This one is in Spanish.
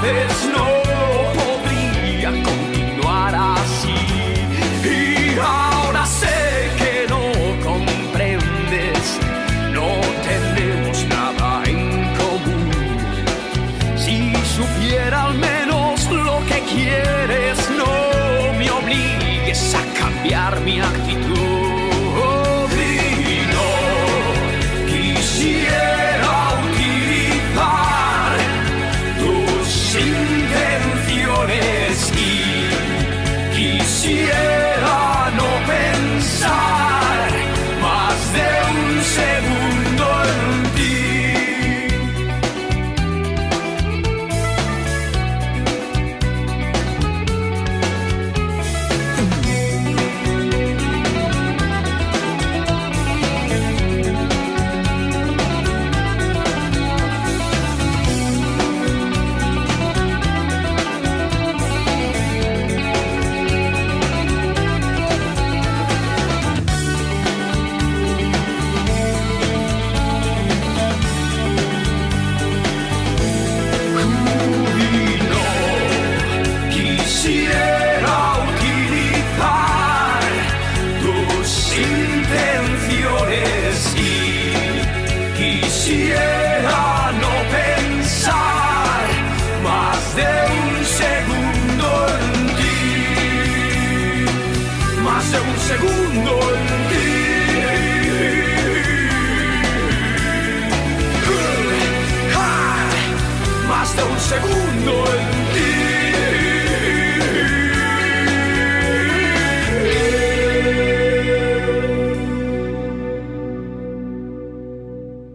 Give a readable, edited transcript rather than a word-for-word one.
veces no podría continuar así. Y ahora sé que no comprendes, no tenemos nada en común. Si supiera al menos lo que quieres, no me obligues a cambiar mi actitud. Y no quisiera utilizar tus intenciones y quisiera no pensar más de un segundo en ti. Quisiera utilizar tus intenciones y quisiera no pensar más de un segundo en ti, más de un segundo en ti.